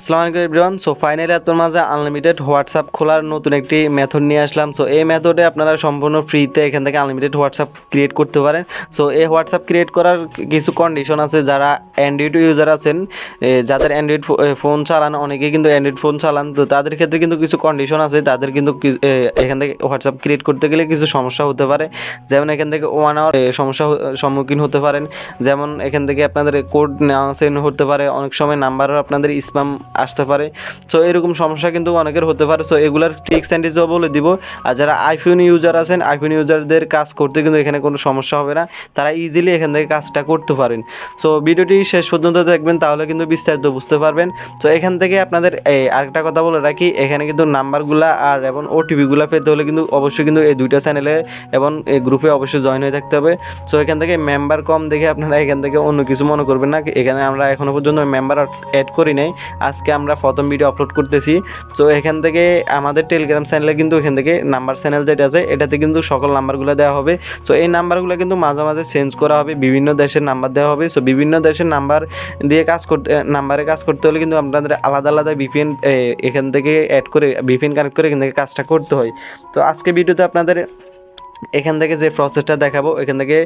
আসসালামু আলাইকুম everyone. So finally আপনার মাঝে আনলিমিটেড হোয়াটসঅ্যাপ খোলার নতুন একটি মেথড নিয়ে আসলাম। সো এই মেথডে আপনারা সম্পূর্ণ ফ্রিতে এখান থেকে আনলিমিটেড হোয়াটসঅ্যাপ ক্রিয়েট করতে পারেন। সো এই হোয়াটসঅ্যাপ ক্রিয়েট করার কিছু কন্ডিশন আছে। যারা অ্যান্ড্রয়েড ইউজার আছেন, যাদের অ্যান্ড্রয়েড ফোন চালান, অনেকেই কিন্তু অ্যান্ড্রয়েড ফোন চালান, তো তাদের ক্ষেত্রে কিন্তু কিছু কন্ডিশন আছে। তাদের কিন্তু এখান থেকে হোয়াটসঅ্যাপ ক্রিয়েট করতে গেলে কিছু সমস্যা হতে পারে। যেমন এখান থেকে 1 আওয়ার সমস্যা সম্মুখীন হতে পারেন। যেমন এখান থেকে আপনাদের কোড নেওয়া সেন্ড হতে পারে, অনেক সময় নাম্বারও আপনাদের স্প্যাম আসতে পারে। সো এরকম সমস্যা কিন্তু অনেকের হতে পারে। সো এগুলার ট্রিক্স অ্যান্ড টিপসও বলে দিব। আর যারা আইফোন ইউজার আছেন, আইফোন ইউজারদের কাজ করতে কিন্তু এখানে কোনো সমস্যা হবে না, তারা ইজিলি এখান থেকে কাজটা করতে পারেন। সো ভিডিওটি শেষ পর্যন্ত দেখবেন, তাহলে কিন্তু বিস্তারিত বুঝতে পারবেন। সো এখান থেকে আপনাদের আরেকটা কথা বলে রাখি, এখানে কিন্তু নাম্বারগুলা আর এবং ওটিপিগুলো পেতে হলে কিন্তু অবশ্যই কিন্তু এই দুইটা চ্যানেলে এবং এই গ্রুপে অবশ্যই জয়েন হয়ে থাকতে হবে। সো এখান থেকে মেম্বার কম দেখে আপনারা এখান থেকে অন্য কিছু মনে করবেন না। এখানে আমরা এখনো পর্যন্ত মেম্বার অ্যাড করি নাই, আজকে আমরা প্রথম ভিডিও আপলোড করতেছি। সো এখান থেকে আমাদের টেলিগ্রাম চ্যানেলে কিন্তু এখান থেকে নাম্বার চ্যানেল যেটা আছে, এটাতে কিন্তু সকল নাম্বারগুলো দেওয়া হবে। সো এই নাম্বারগুলো কিন্তু মাঝে মাঝে চেঞ্জ করা হবে, বিভিন্ন দেশের নাম্বার দেওয়া হবে। সো বিভিন্ন দেশের নাম্বার দিয়ে নাম্বারে কাজ করতে হলে কিন্তু আপনাদের আলাদা আলাদা ভিপিএন এখান থেকে অ্যাড করে ভিপিএন কানেক্ট করে এখান থেকে কাজটা করতে হয়। তো আজকে ভিডিওতে আপনাদের এখান থেকে যে প্রসেসটা দেখাবো, এখান থেকে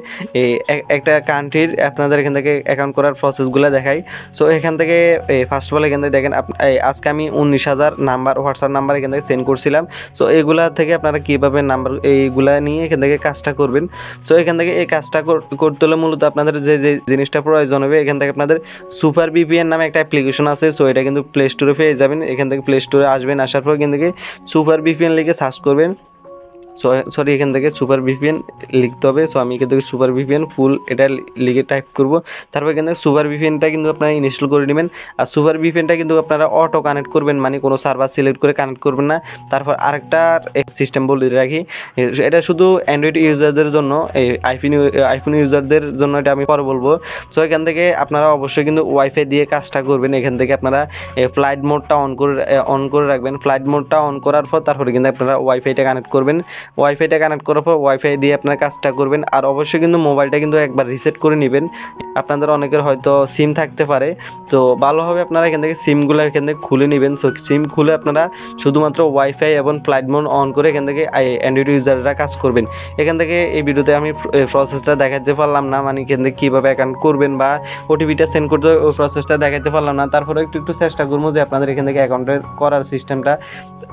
একটা কান্ট্রির আপনাদের এখান থেকে অ্যাকাউন্ট করার প্রসেসগুলো দেখাই। সো এখান থেকে ফার্স্ট অফ অল এখান থেকে দেখেন, আজকে আমি 19,000 নাম্বার হোয়াটসঅ্যাপ নাম্বার এখান থেকে সেন্ড করছিলাম। সো এইগুলা থেকে আপনারা কীভাবে নাম্বার এইগুলা নিয়ে এখান থেকে কাজটা করবেন। সো এখান থেকে এই কাজটা করতে হলে মূলত আপনাদের যে যে জিনিসটা প্রয়োজন হবে, এখান থেকে আপনাদের সুপার ভিপিএন নামে একটা অ্যাপ্লিকেশন আছে। সো এটা কিন্তু প্লে স্টোরে পেয়ে যাবেন। এখান থেকে প্লে স্টোরে আসবেন, আসার পর এখান থেকে সুপার ভিপিএন লিখে সার্চ করবেন। সরি এখান থেকে সুপার ভিপিএন লিখতে হবে। সো আমি এখান থেকে সুপার ভিপিএন ফুল এটা লিখে টাইপ করব। তারপর এখান থেকে সুপার ভিপিএনটা কিন্তু আপনারা ইনস্টল করে নেবেন। আর সুপার ভিপিএনটা কিন্তু আপনারা অটো কানেক্ট করবেন, মানে কোনো সার্ভার সিলেক্ট করে কানেক্ট করবেন না। তারপর আরেকটা সিস্টেম বলে রাখি, এটা শুধু অ্যান্ড্রয়েড ইউজারদের জন্য, এই আইফোন ইউজারদের জন্য এটা আমি পরে বলবো। সো এখান থেকে আপনারা অবশ্যই কিন্তু ওয়াইফাই দিয়ে কাজটা করবেন। এখান থেকে আপনারা ফ্লাইট মোডটা অন করে রাখবেন। ফ্লাইট মোডটা অন করার পর তারপরে কিন্তু আপনারা ওয়াইফাইটা কানেক্ট করবেন। ওয়াইফাইটা কানেক্ট করার পর ওয়াইফাই দিয়ে আপনার কাজটা করবেন। আর অবশ্যই কিন্তু মোবাইলটা কিন্তু একবার রিসেট করে নেবেন। আপনাদের অনেকের হয়তো সিম থাকতে পারে, তো ভালোভাবে আপনারা এখান থেকে সিমগুলো এখান থেকে খুলে নেবেন। সো সিম খুলে আপনারা শুধুমাত্র ওয়াইফাই এবং ফ্লাইট মোড অন করে এখান থেকে অ্যান্ড্রয়েড ইউজাররা কাজ করবেন। এখান থেকে এই ভিডিওতে আমি প্রসেসটা দেখাতে পারলাম না, মানে এখান থেকে কীভাবে অ্যাকাউন্ট করবেন বা ওটিপিটা সেন্ড করতে ওই প্রসেসটা দেখাতে পারলাম না। তারপরে একটু চেষ্টা করবো যে আপনাদের এখান থেকে অ্যাকাউন্টের করার সিস্টেমটা।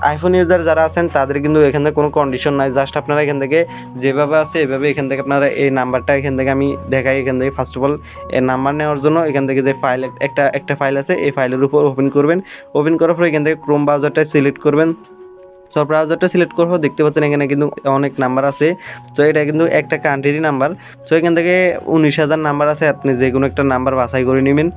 আইফোন ইউজার যারা আছেন তাদের কিন্তু এখান থেকে কোনো কন্ডিশন নাই, জাস্ট আপনারা এখান থেকে যেভাবে আছে এভাবে এখান থেকে আপনারা এই নাম্বারটা এখান থেকে আমি দেখাই। এখান থেকে ফার্স্ট অফ অল এই নাম্বার নেওয়ার জন্য এখান থেকে যে ফাইল একটা ফাইল আছে, এই ফাইলের উপর ওপেন করবেন। ওপেন করার পর এখান থেকে ক্রোম ব্রাউজারটা সিলেক্ট করবেন। সো ব্রাউজারটা সিলেক্ট করার পর দেখতে পাচ্ছেন এখানে কিন্তু অনেক নাম্বার আছে। সো এটা কিন্তু একটা কান্ট্রির নাম্বার। সো এখান থেকে 19,000 নাম্বার আছে, আপনি যে কোনো একটা নাম্বার বাছাই করে নেবেন।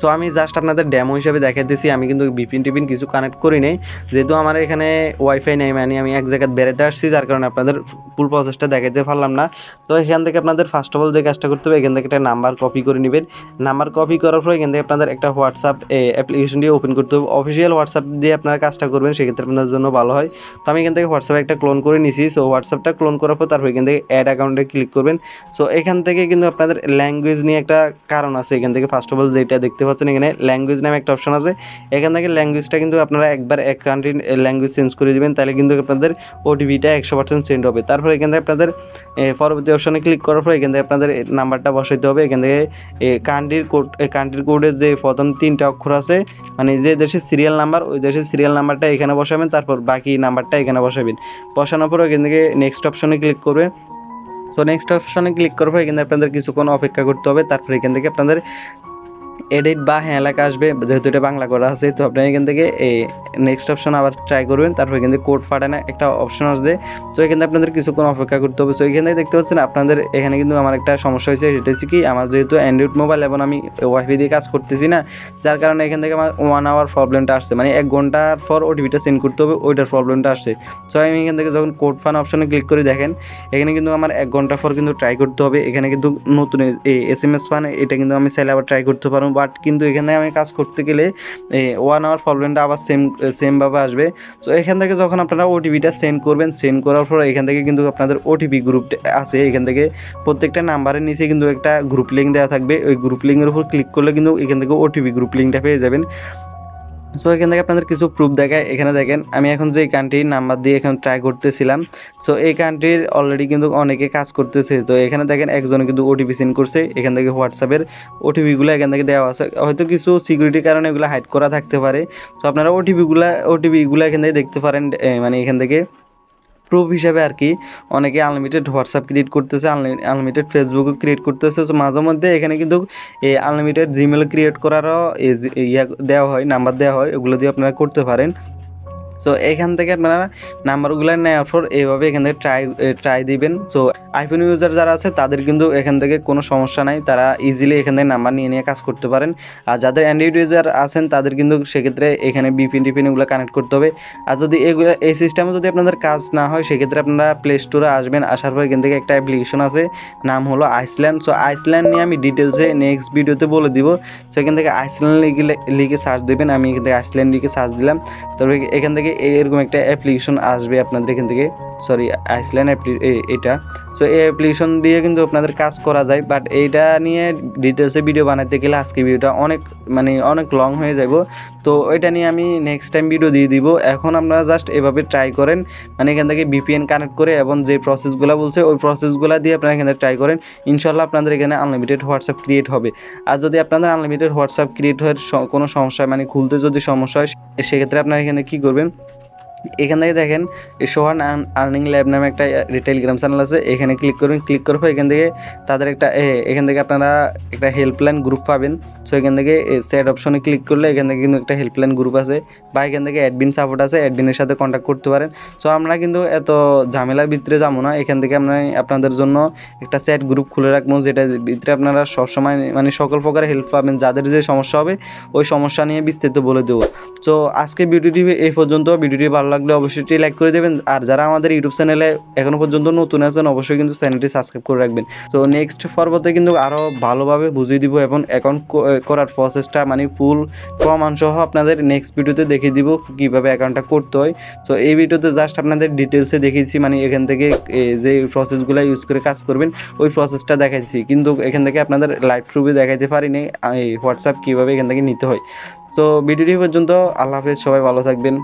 সো আমি জাস্ট আপনাদের ডেমো হিসাবে দেখাতেছি, আমি কিন্তু ভিপিএন কিছু কানেক্ট করি নাই, যেহেতু আমার এখানে ওয়াইফাই নেই, মানে আমি এক জায়গায় বেড়াতে আসছি, যার কারণে আপনাদের ফুল প্রসেসটা দেখাতে পারলাম না। তো এখান থেকে আপনাদের ফার্স্ট অফ অল যে কাজটা করতে হবে, এখান থেকে একটা নাম্বার কপি করে নেবেন। নাম্বার কপি করার পর এখান থেকে আপনাদের একটা হোয়াটসঅ্যাপ অ্যাপ্লিকেশন দিয়ে ওপেন করতে হবে। অফিসিয়াল হোয়াটসঅ্যাপ দিয়ে আপনারা কাজটা করবেন, সেক্ষেত্রে আপনাদের জন্য ভালো হয়। তো আমি এখান থেকে হোয়াটসঅ্যাপে একটা ক্লোন করে নিছি। সো হোয়াটসঅ্যাপটা ক্লোন করার পর তারপর এখান থেকে অ্যাড অ্যাকাউন্টে ক্লিক করবেন। সো এখান থেকে কিন্তু আপনাদের ল্যাঙ্গুয়েজ নিয়ে একটা কারণ আছে। এখান থেকে ফার্স্ট অফ অল যেটা দেখতে পাচ্ছেন এখানে ল্যাঙ্গুয়েজ নামে একটা অপশন আছে। এখান থেকে ল্যাঙ্গুয়েজটা কিন্তু আপনারা একবার এক কান্ট্রির ল্যাঙ্গুয়েজ চেঞ্জ করে দেবেন, তাহলে কিন্তু আপনাদের ওটিপিটা 100% সেন্ড হবে। তারপর এখান থেকে আপনাদের পরবর্তী অপশনে ক্লিক করার পর এখান থেকে আপনাদের নাম্বারটা বসাইতে হবে। এখান থেকে কান্ট্রির কোডের যে প্রথম 3টা অক্ষর আছে, মানে যে দেশের সিরিয়াল নাম্বার, ওই দেশের সিরিয়াল নাম্বারটা এখানে বসাবেন। তারপর বাকি নাম্বারটা এখানে বসাবেন। বসানোর পর এখান থেকে নেক্সট অপশনে ক্লিক করবেন। সো নেক্সট অপশনে ক্লিক করার পর এখানে আপনাদের কিছুক্ষণ অপেক্ষা করতে হবে। তারপর এখান থেকে আপনাদের এডিট বা হ্যাঁ লেখা আসবে, যেহেতু এটা বাংলা করা আছে। তো আপনি এখান থেকে এই নেক্সট অপশন আবার ট্রাই করবেন। তারপর এখান থেকে কোড পাঠানো একটা অপশন আসবে। তো এখানে আপনাদের কিছুক্ষণ অপেক্ষা করতে হবে। সো এখানে দেখতে পাচ্ছেন আপনাদের এখানে কিন্তু আমার একটা সমস্যা হয়েছে, সেটা হচ্ছে কি, আমার যেহেতু অ্যান্ড্রয়েড মোবাইল এবং আমি ওয়াইফাই দিয়ে কাজ করতেছি না, যার কারণে এখান থেকে আমার 1 আওয়ার প্রবলেমটা আসছে, মানে 1 ঘন্টার পর ওটিপিটা সেন্ড করতে হবে, ওইটার প্রবলেমটা আসছে। সো আমি এখান থেকে যখন কোড ফান অপশনে ক্লিক করে দেখেন, এখানে কিন্তু আমার 1 ঘন্টা পর কিন্তু ট্রাই করতে হবে। এখানে কিন্তু নতুন SMS ফান, এটা কিন্তু আমি চাইলে আবার ট্রাই করতে পারবো, বাট কিন্তু এখানে আমি কাজ করতে গেলে 1 আওয়ার প্রবলেমটা আবার সেমভাবে আসবে। সো এখান থেকে যখন আপনারা ওটিপিটা সেন্ড করবেন, সেন্ড করার পর এখান থেকে কিন্তু আপনাদের ওটিপি গ্রুপ আছে। এখান থেকে প্রত্যেকটা নাম্বারের নিচে কিন্তু একটা গ্রুপ লিঙ্ক দেওয়া থাকবে। ওই গ্রুপ লিঙ্কের উপর ক্লিক করলে কিন্তু এখান থেকে ওটিপি গ্রুপ লিঙ্কটা পেয়ে যাবেন। সো এখান থেকে আপনাদের কিছু প্রুফ দেখায়। এখানে দেখেন আমি এখন যে কান্ট্রির নাম্বার দিয়ে এখানে ট্রাই করতেছিলাম, সো এই কান্ট্রির অলরেডি কিন্তু অনেকে কাজ করতেছে। তো এখানে দেখেন একজনে কিন্তু ওটিপি সেন্ড করছে, এখান থেকে হোয়াটসঅ্যাপের ওটিপিগুলো এখান থেকে দেওয়া আছে। হয়তো কিছু সিকিউরিটির কারণে এগুলো হাইড করা থাকতে পারে। সো আপনারা ওটিপিগুলো এখান থেকে দেখতে পারেন, মানে এখান থেকে প্রুফ হিসাবে আর কি। অনেকে আনলিমিটেড হোয়াটসঅ্যাপ ক্রিয়েট করতেছে, আনলিমিটেড ফেসবুকও ক্রিয়েট করতেছে। তো মাঝে মধ্যে এখানে কিন্তু এই আনলিমিটেড জিমেল ক্রিয়েট করারও ইয়া দেওয়া হয়, নাম্বার দেওয়া হয়, ওগুলো দিয়ে আপনারা করতে পারেন। সো এখান থেকে আপনারা নাম্বারগুলো নেওয়ার পর এইভাবে এখান থেকে ট্রাই দিবেন। সো আইফোন ইউজার যারা আছে তাদের কিন্তু এখান থেকে কোনো সমস্যা নাই, তারা ইজিলি এখান থেকে নাম্বার নিয়ে কাজ করতে পারেন। আর যাদের অ্যান্ড্রয়েড ইউজার আছেন তাদের কিন্তু সেক্ষেত্রে এখানে বিপিন এগুলো কানেক্ট করতে হবে। আর যদি এই সিস্টেমে যদি আপনাদের কাজ না হয় সেক্ষেত্রে আপনারা প্লে স্টোরে আসবেন, আসার পর এখান থেকে একটা অ্যাপ্লিকেশন আছে, নাম হলো আইসল্যান্ড। সো আইসল্যান্ড নিয়ে আমি ডিটেলসে নেক্সট ভিডিওতে বলে দিব। সো এখান থেকে আইসল্যান্ড লিখে সার্চ দেবেন, আমি এখান থেকে আইসল্যান্ড লিখে সার্চ দিলাম। তারপরে এখান থেকে এরকম একটা অ্যাপ্লিকেশন আসবে আপনাদের এখান থেকে, সরি আইসল্যান্ড এটা। সো এই অ্যাপ্লিকেশন দিয়ে কিন্তু আপনাদের কাজ করা যায়, বাট এইটা নিয়ে ডিটেলসে ভিডিও বানাতে গেলে আজকে ভিডিওটা অনেক লং হয়ে যাব। তো ওইটা নিয়ে আমি নেক্সট টাইম ভিডিও দিয়ে দিব। এখন আপনারা জাস্ট এভাবে ট্রাই করেন, মানে এখান থেকে ভিপিএন কানেক্ট করে এবং যে প্রসেসগুলো বলছে ওই প্রসেসগুলো দিয়ে আপনারা এখানে ট্রাই করেন। ইনশাল্লাহ আপনাদের এখানে আনলিমিটেড হোয়াটসঅ্যাপ ক্রিয়েট হবে। আর যদি আপনাদের আনলিমিটেড হোয়াটসঅ্যাপ ক্রিয়েট হওয়ার কোনো সমস্যা, মানে খুলতে যদি সমস্যা হয়, সেক্ষেত্রে আপনারা এখানে কী করবেন, এখান থেকে দেখেন সোহান আর্নিং ল্যাব নামে একটা টেলিগ্রাম চ্যানেল আছে, এখানে ক্লিক করবেন। ক্লিক করার পর এখান থেকে তাদের এখান থেকে আপনারা একটা হেল্পলাইন গ্রুপ পাবেন। সো এখান থেকে সেট অপশনে ক্লিক করলে এখান থেকে কিন্তু একটা হেল্পলাইন গ্রুপ আছে, বা এখান থেকে অ্যাডমিন সাপোর্ট আছে, অ্যাডমিনের সাথে কন্ট্যাক্ট করতে পারেন। সো আমরা কিন্তু এত ঝামেলার ভিতরে যাবো না, এখান থেকে আমরা আপনাদের জন্য একটা চ্যাট গ্রুপ খুলে রাখবো, যেটার ভিতরে আপনারা সবসময় মানে সকল প্রকার হেল্প পাবেন, যাদের যে সমস্যা হবে ওই সমস্যা নিয়ে বিস্তারিত বলে দেবো। সো আজকে ভিডিওটি এই পর্যন্ত। ভিডিওটি ভালো লাগলে অবশ্যই লাইক করে দেবেন। আর যারা আমাদের ইউটিউব চ্যানেলে এখনো পর্যন্ত নতুন আছেন অবশ্যই কিন্তু চ্যানেলটি সাবস্ক্রাইব করে রাখবেন। তো নেক্সট পর্বতে কিন্তু আরও ভালোভাবে বুঝিয়ে দিব এবং অ্যাকাউন্ট করার প্রসেসটা মানে ফুল প্রমাণ সহ আপনাদের নেক্সট ভিডিওতে দেখিয়ে দিব কীভাবে অ্যাকাউন্টটা করতে হয়। তো এই ভিডিওতে জাস্ট আপনাদের ডিটেলসে দেখিয়েছি, মানে এখান থেকে যে প্রসেসগুলো ইউজ করে কাজ করবেন ওই প্রসেসটা দেখাইছি, কিন্তু এখান থেকে আপনাদের লাইভ প্রুফে দেখাইতে পারিনি এই হোয়াটসঅ্যাপ কীভাবে এখান থেকে নিতে হয়। তো ভিডিওটি পর্যন্ত, আল্লাহ হাফেজ, সবাই ভালো থাকবেন।